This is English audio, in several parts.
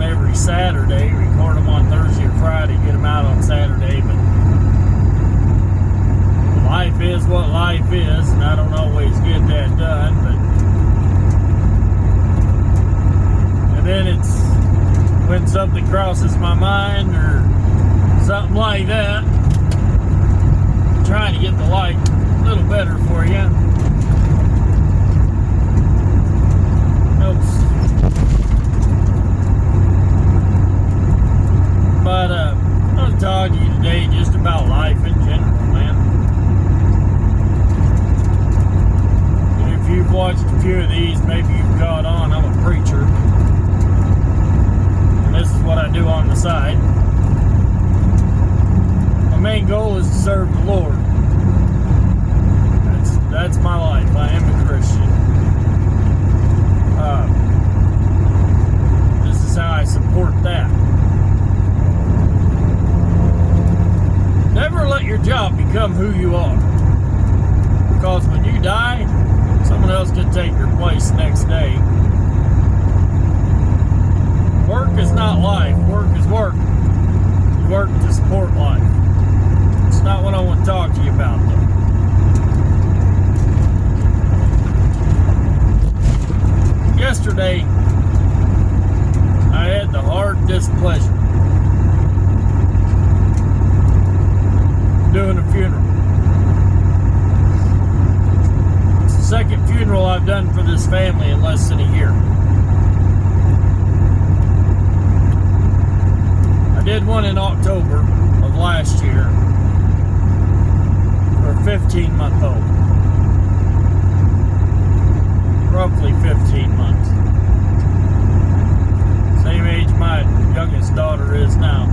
every Saturday, record them on Thursday or Friday, get them out on Saturday, but life is what life is, and I don't always get that done, but and then it's when something crosses my mind or something like that, I'm trying to get the light a little better for you. Helps. But I'm going to talk to you today just about life in general, man. And if you've watched a few of these, maybe you've caught on. I'm a preacher. And this is what I do on the side. My main goal is to serve the Lord. That's my life. I am a Christian. This is how I support that. Never let your job become who you are. Because when you die, someone else can take your place next day. Work is not life. Work is work. You work to support life. It's not what I want to talk to you about, though. Yesterday, I had the hard displeasure doing a funeral. It's the second funeral I've done for this family in less than a year. I did one in October of last year for a 15-month-old. Roughly 15 months. Same age my youngest daughter is now.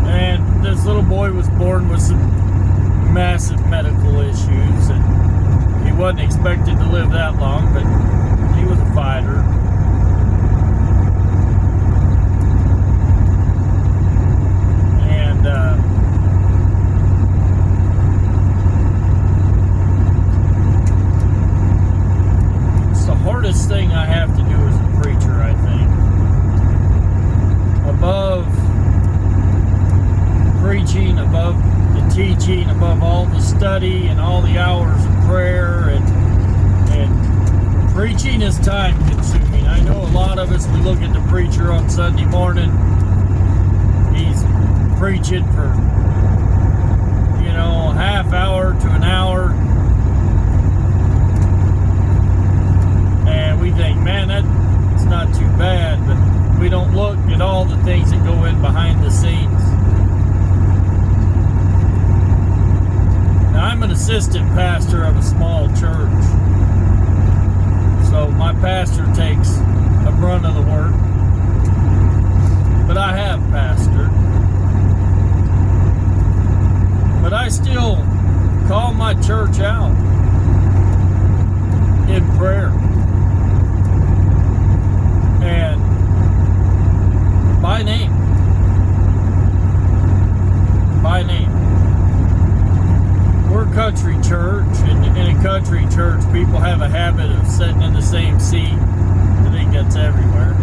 And this little boy was born with some massive medical issues, and he wasn't expected to live that long, but he was a fighter. And hardest thing I have to do as a preacher, I think. Above preaching, above the teaching, above all the study and all the hours of prayer, and preaching is time consuming. I know a lot of us, we look at the preacher on Sunday morning, he's preaching for, a half hour to an hour. We think, man, that's not too bad, but we don't look at all the things that go in behind the scenes. Now, I'm an assistant pastor of a small church, so my pastor takes a brunt of the work, but I have pastored. But I still call my church out in prayer. And by name. We're a country church, and in a country church, people have a habit of sitting in the same seat. I think that's everywhere.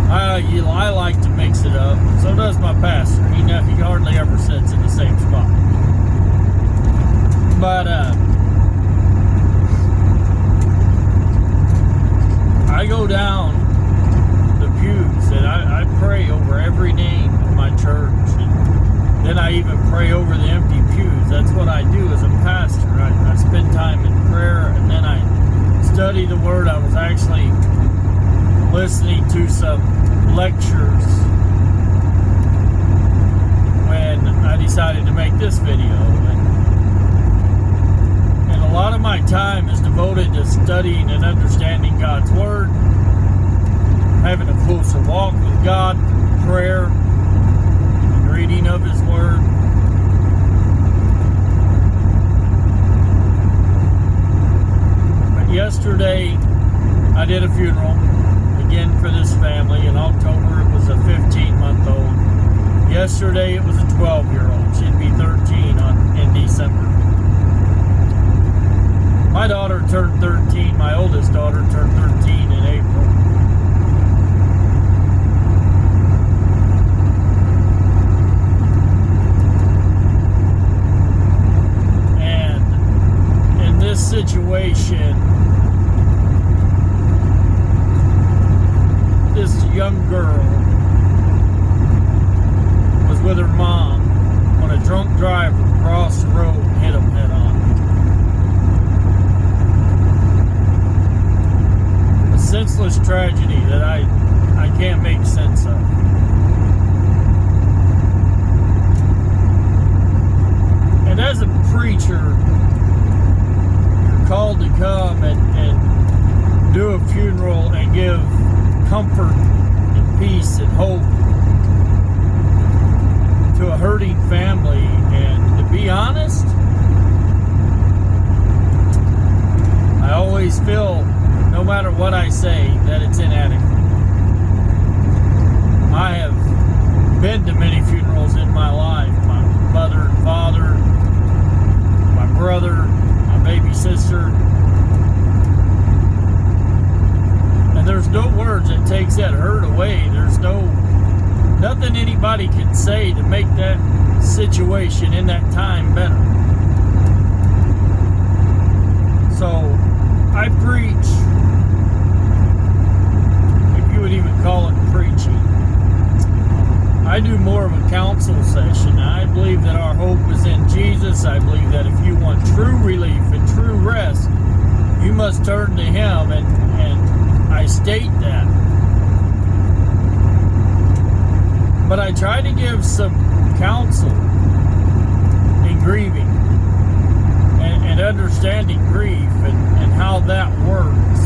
I like to mix it up. So does my pastor. He hardly ever sits in the same spot. But I go down the pews and I pray over every name in my church, and then I even pray over the empty pews. That's what I do as a pastor. I spend time in prayer, and then I study the Word. I was actually listening to some lectures when I decided to make this video, and a lot of my time is devoted to studying and understanding God's Word, having a closer walk with God, prayer, and reading of His Word. But yesterday, I did a funeral, again for this family. In October, it was a 15-month-old. Yesterday, it was a 12-year-old. She'd be 13 in December. My daughter turned 13. My oldest daughter turned 13 in April. young girl was with her mom when a drunk driver crossed the road and hit them head on. A senseless tragedy that I can't make sense of. And as a preacher, you're called to come and do a funeral and give comfort and peace and hope to a hurting family. And to be honest, I always feel, no matter what I say, that it's inadequate. I have been to many funerals in my life. My mother and father, my brother, my baby sister. And there's no words that takes that hurt away. There's nothing anybody can say to make that situation in that time better. So I preach, if you would even call it preaching. I do more of a counsel session. I believe that our hope is in Jesus. I believe that if you want true relief and true rest, you must turn to Him, and I state that. But I try to give some counsel in grieving and understanding grief and how that works.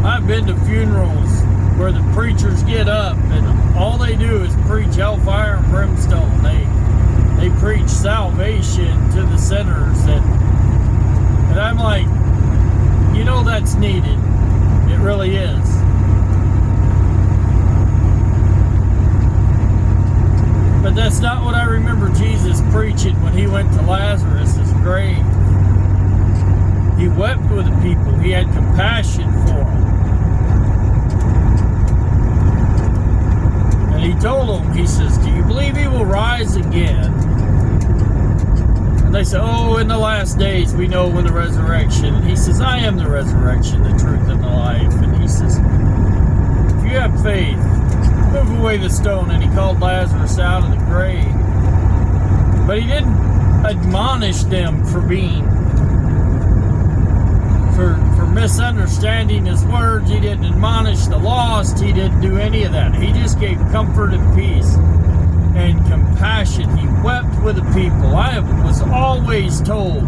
I've been to funerals where the preachers get up and all they do is preach hellfire and brimstone. They preach salvation to the sinners, and I'm like, you know, that's needed. It really is. But that's not what I remember Jesus preaching when He went to Lazarus' grave. He wept with the people. He had compassion for them. And He told them, He says, do you believe He will rise again? And they said, oh, in the last days we know when the resurrection. And He says, I am the resurrection, the truth, and the life. And He says, if you have faith, move away the stone. And He called Lazarus out of the grave. But He didn't admonish them for misunderstanding His words. He didn't admonish the lost. He didn't do any of that. He just gave comfort and peace and compassion. He wept with the people. I was always told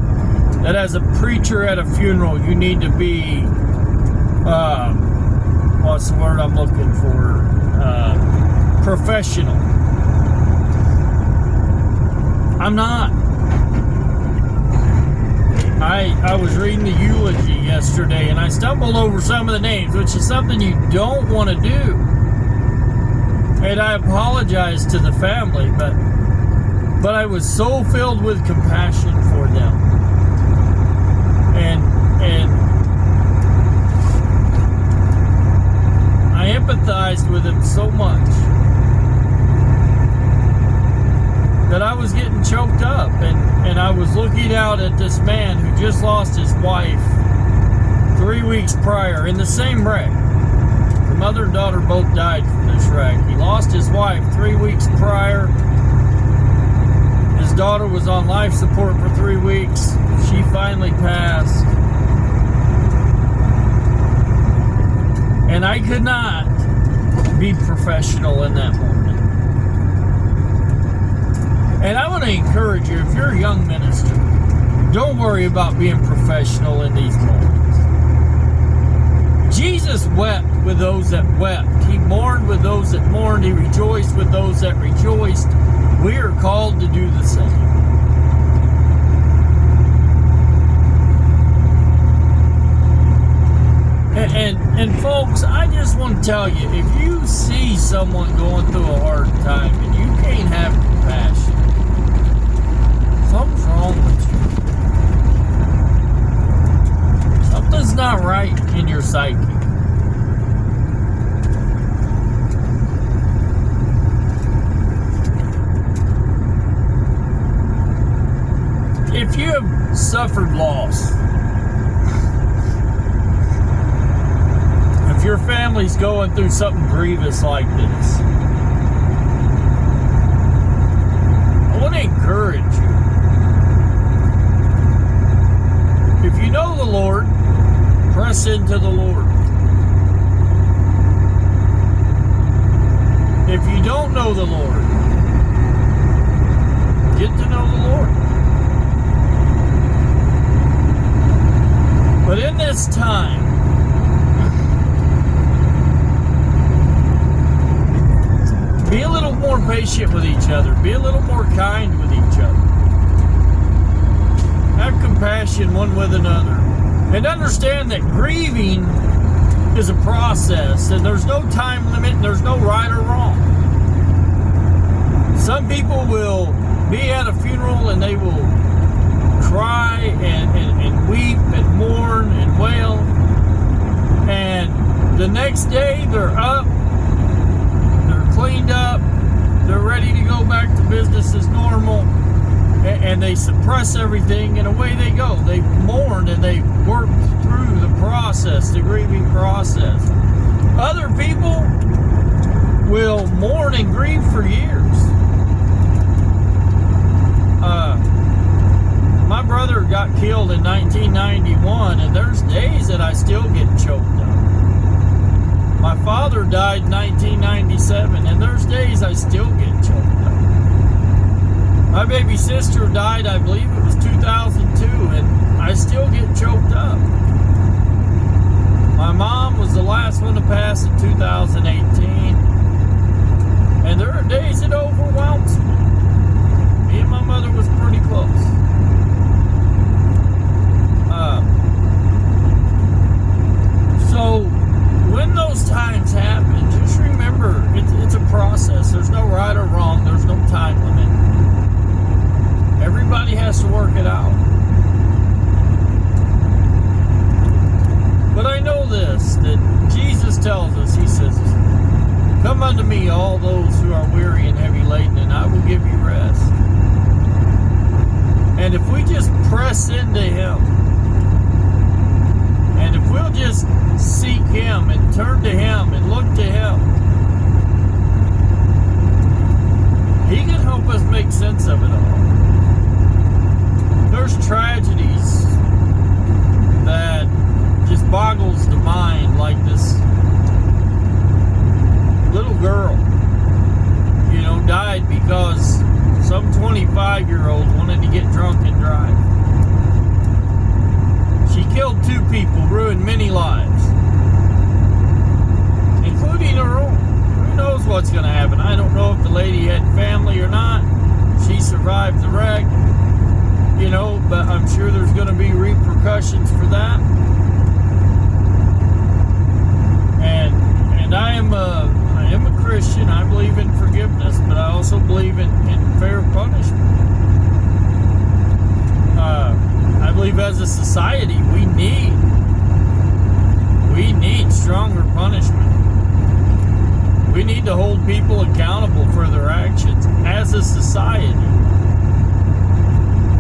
that as a preacher at a funeral, you need to be, what's the word I'm looking for? Professional. I'm not. I was reading the eulogy yesterday and I stumbled over some of the names, which is something you don't want to do. And I apologize to the family, but I was so filled with compassion for them. And I empathized with them so much that I was getting choked up, and I was looking out at this man who just lost his wife 3 weeks prior in the same wreck. The mother and daughter both died from this wreck. He lost his wife 3 weeks prior. His daughter was on life support for 3 weeks. She finally passed. And I could not be professional in that moment. And I want to encourage you, if you're a young minister, don't worry about being professional in these moments. Jesus wept with those that wept. He mourned with those that mourned. He rejoiced with those that rejoiced. We are called to do the same. And folks, I just want to tell you, if you see someone going through a hard time and you can't have compassion, something's wrong with you. Something's not right in your psyche. If you have suffered loss, your family's going through something grievous like this, I want to encourage you. If you know the Lord, press into the Lord. If you don't know the Lord, get to know the Lord. But in this time, be a little more patient with each other. Be a little more kind with each other. Have compassion one with another. And understand that grieving is a process, and there's no time limit, and there's no right or wrong. Some people will be at a funeral and they will cry and weep and mourn and wail, and the next day they're up, they're cleaned up, they're ready to go back to business as normal, and they suppress everything, and away they go. They mourn and they work through the process, the grieving process. Other people will mourn and grieve for years. My brother got killed in 1991, and there's days that I still get choked up. My father died in 1997, and there's days I still get choked up. My baby sister died, I believe it was 2002, and I still get choked up. My mom was the last one to pass in 2018, and there are days it overwhelms me. Me and my mother was pretty close. So when those times happen, just remember it's a process. There's no right or wrong. There's no time limit. Everybody has to work it out. But I know this, that Jesus tells us, he says, "Come unto me, all those who are weary and heavy laden, and I will give you rest." And if we just press into him, and if we'll just seek him and turn to him and look to him, he can help us make sense of it all. There's tragedies that just boggles the mind, like this little girl, died because some 25-year-old wanted to get drunk and drive. She killed 2 people, ruined many lives, including her own. Who knows what's going to happen? I don't know if the lady had family or not. She survived the wreck, but I'm sure there's going to be repercussions for that. And I am a Christian. I believe in forgiveness, but I also believe in fair punishment. I believe as a society we need stronger punishment. We need to hold people accountable for their actions as a society.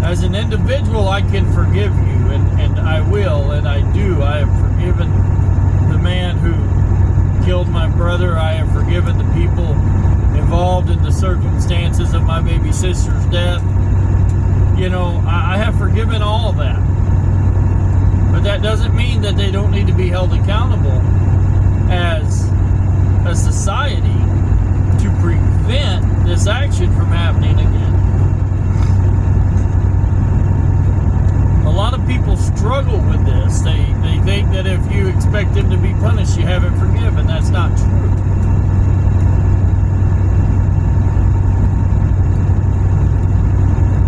As an individual, I can forgive you, and I will, and I do. I have forgiven the man who killed my brother. I have forgiven the people involved in the circumstances of my baby sister's death. I have forgiven all of that. But that doesn't mean that they don't need to be held accountable as a society to prevent this action from happening again. A lot of people struggle with this. They think that if you expect them to be punished, you haven't forgiven. That's not true.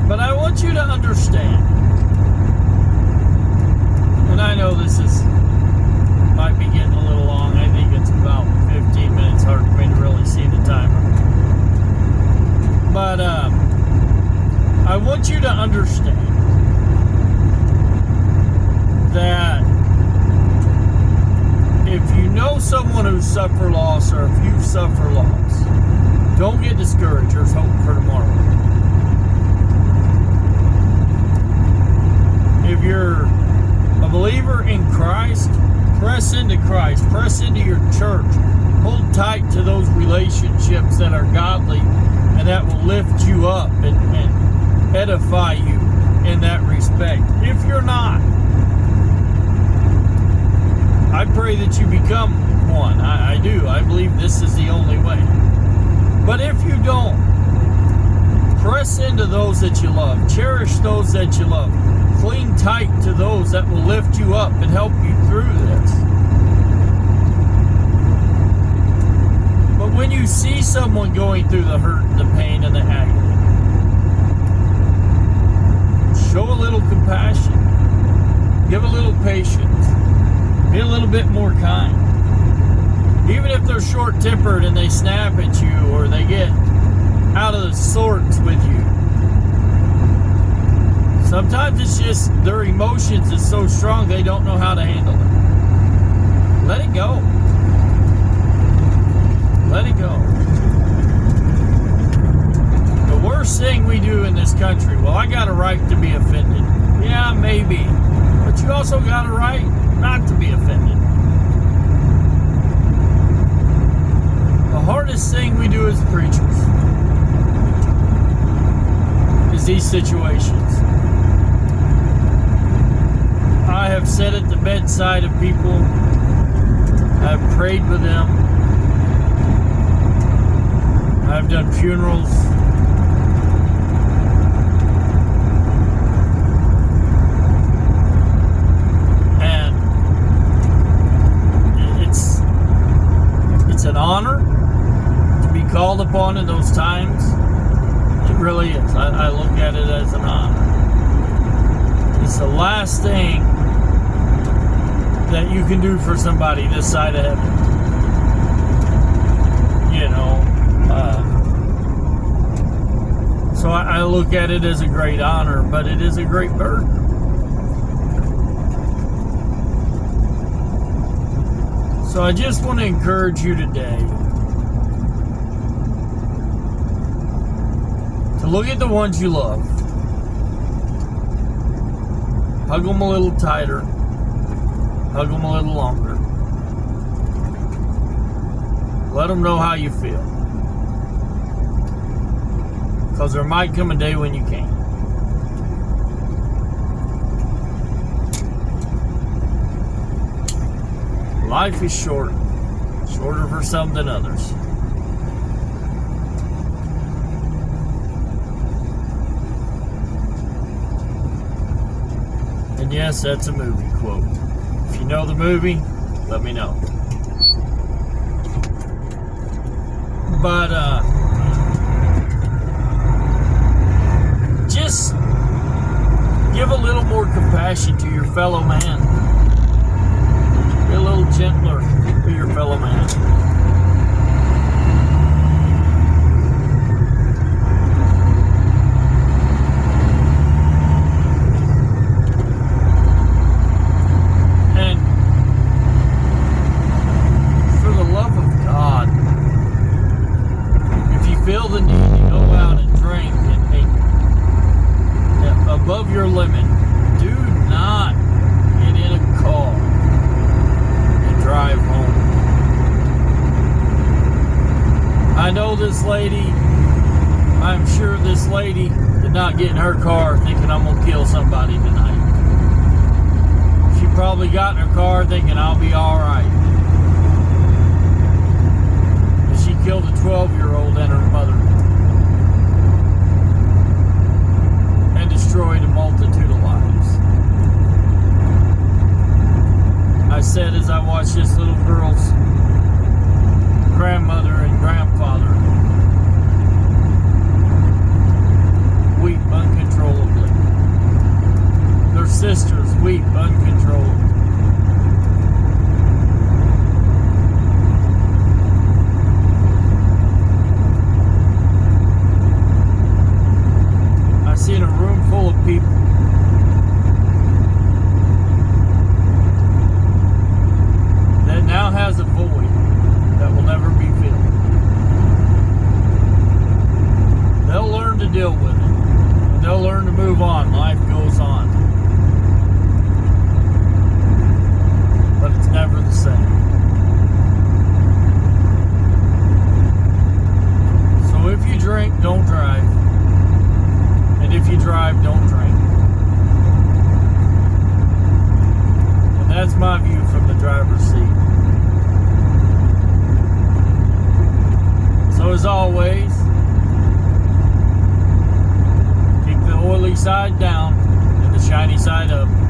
But I want you to understand, and I know this might be getting a little long. I think it's about 15 minutes. Hard for me to really see the timer. But I want you to understand that if you know someone who's suffered loss, or if you've suffered loss, don't get discouraged. There's hope for tomorrow. If you're a believer in Christ, press into Christ. Press into your church. Hold tight to those relationships that are godly and that will lift you up and edify you in that respect. If you're not, I pray that you become one. I do. I believe this is the only way. But if you don't, press into those that you love. Cherish those that you love. Cling tight to those that will lift you up and help you through this. But when you see someone going through the hurt, the pain, and the agony, show a little compassion. Give a little patience. Be a little bit more kind. Even if they're short-tempered and they snap at you or they get out of the sorts with you. Sometimes it's just their emotions is so strong they don't know how to handle it. Let it go. Let it go. The worst thing we do in this country, well, I got a right to be offended. Yeah, maybe. But you also got a right not to be offended. The hardest thing we do as preachers is these situations. I have sat at the bedside of people. I've prayed with them. I've done funerals. And it's an honor to be called upon in those times. It really is. I look at it as an honor. It's the last thing that you can do for somebody this side of heaven. You know. So I look at it as a great honor, but it is a great burden. So I just want to encourage you today to look at the ones you love. Hug them a little tighter. Hug them a little longer. Let them know how you feel. Because there might come a day when you can't. Life is short. Shorter for some than others. And yes, that's a movie quote. If you know the movie, let me know. But just give a little more compassion to your fellow man. Be a little gentler to your fellow man. Feel the need to go out and drink and above your limit. Do not get in a car and drive home. I know this lady. I'm sure this lady did not get in her car thinking I'm gonna kill somebody tonight. She probably got in her car thinking I'll be alright. Killed a 12-year-old and her mother and destroyed a multitude of lives. I said as I watched this little girl's grandmother and grandfather weep uncontrollably. Their sisters weep uncontrollably. In a room full of people that now has a void that will never be filled. They'll learn to deal with it, and they'll learn to move on. Life goes on, but it's never the same. side down and the shiny side up.